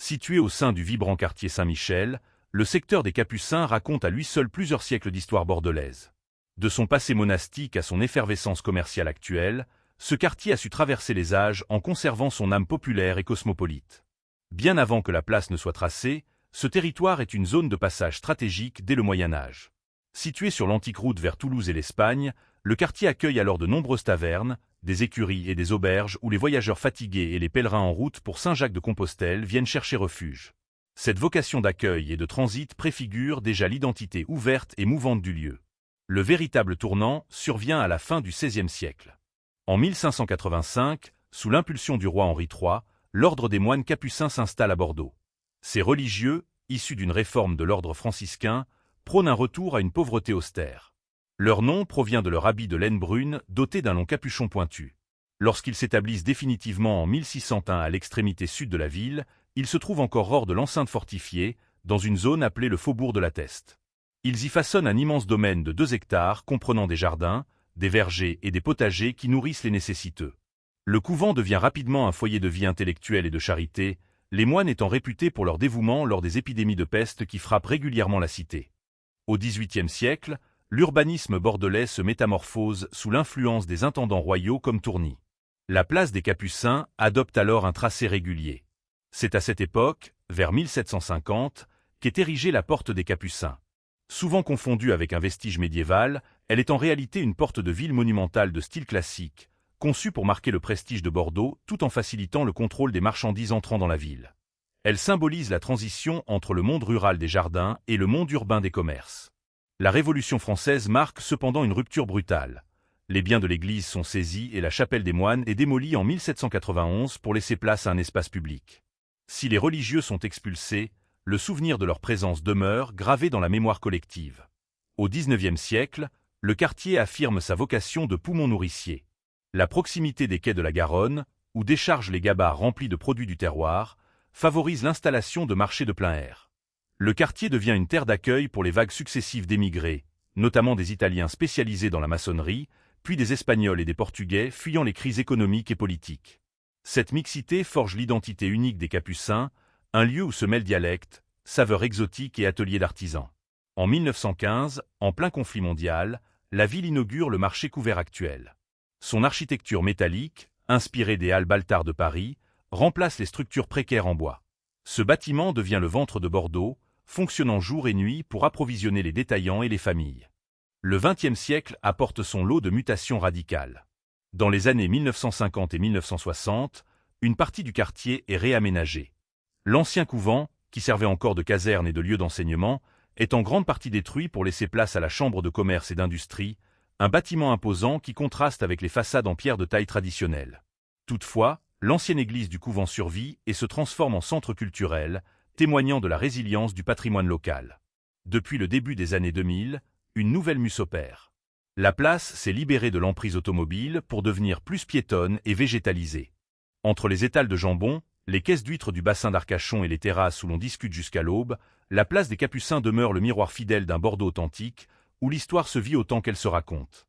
Situé au sein du vibrant quartier Saint-Michel, le secteur des Capucins raconte à lui seul plusieurs siècles d'histoire bordelaise. De son passé monastique à son effervescence commerciale actuelle, ce quartier a su traverser les âges en conservant son âme populaire et cosmopolite. Bien avant que la place ne soit tracée, ce territoire est une zone de passage stratégique dès le Moyen Âge. Situé sur l'antique route vers Toulouse et l'Espagne, le quartier accueille alors de nombreuses tavernes, des écuries et des auberges où les voyageurs fatigués et les pèlerins en route pour Saint-Jacques-de-Compostelle viennent chercher refuge. Cette vocation d'accueil et de transit préfigure déjà l'identité ouverte et mouvante du lieu. Le véritable tournant survient à la fin du XVIe siècle. En 1585, sous l'impulsion du roi Henri III, l'ordre des moines capucins s'installe à Bordeaux. Ces religieux, issus d'une réforme de l'ordre franciscain, prônent un retour à une pauvreté austère. Leur nom provient de leur habit de laine brune doté d'un long capuchon pointu. Lorsqu'ils s'établissent définitivement en 1601 à l'extrémité sud de la ville, ils se trouvent encore hors de l'enceinte fortifiée, dans une zone appelée le faubourg de la Teste. Ils y façonnent un immense domaine de 2 hectares comprenant des jardins, des vergers et des potagers qui nourrissent les nécessiteux. Le couvent devient rapidement un foyer de vie intellectuelle et de charité, les moines étant réputés pour leur dévouement lors des épidémies de peste qui frappent régulièrement la cité. Au XVIIIe siècle, l'urbanisme bordelais se métamorphose sous l'influence des intendants royaux comme Tourny. La place des Capucins adopte alors un tracé régulier. C'est à cette époque, vers 1750, qu'est érigée la porte des Capucins. Souvent confondue avec un vestige médiéval, elle est en réalité une porte de ville monumentale de style classique, conçue pour marquer le prestige de Bordeaux tout en facilitant le contrôle des marchandises entrant dans la ville. Elle symbolise la transition entre le monde rural des jardins et le monde urbain des commerces. La Révolution française marque cependant une rupture brutale. Les biens de l'église sont saisis et la chapelle des moines est démolie en 1791 pour laisser place à un espace public. Si les religieux sont expulsés, le souvenir de leur présence demeure gravé dans la mémoire collective. Au XIXe siècle, le quartier affirme sa vocation de poumon nourricier. La proximité des quais de la Garonne, où déchargent les gabarres remplis de produits du terroir, favorise l'installation de marchés de plein air. Le quartier devient une terre d'accueil pour les vagues successives d'émigrés, notamment des Italiens spécialisés dans la maçonnerie, puis des Espagnols et des Portugais fuyant les crises économiques et politiques. Cette mixité forge l'identité unique des Capucins, un lieu où se mêlent dialectes, saveurs exotiques et ateliers d'artisans. En 1915, en plein conflit mondial, la ville inaugure le marché couvert actuel. Son architecture métallique, inspirée des halles Baltard de Paris, remplace les structures précaires en bois. Ce bâtiment devient le ventre de Bordeaux, fonctionnant jour et nuit pour approvisionner les détaillants et les familles. Le XXe siècle apporte son lot de mutations radicales. Dans les années 1950 et 1960, une partie du quartier est réaménagée. L'ancien couvent, qui servait encore de caserne et de lieu d'enseignement, est en grande partie détruit pour laisser place à la Chambre de commerce et d'industrie, un bâtiment imposant qui contraste avec les façades en pierre de taille traditionnelle. Toutefois, l'ancienne église du couvent survit et se transforme en centre culturel, témoignant de la résilience du patrimoine local. Depuis le début des années 2000, une nouvelle mue s'opère. La place s'est libérée de l'emprise automobile pour devenir plus piétonne et végétalisée. Entre les étals de jambon, les caisses d'huîtres du bassin d'Arcachon et les terrasses où l'on discute jusqu'à l'aube, la place des Capucins demeure le miroir fidèle d'un Bordeaux authentique, où l'histoire se vit autant qu'elle se raconte.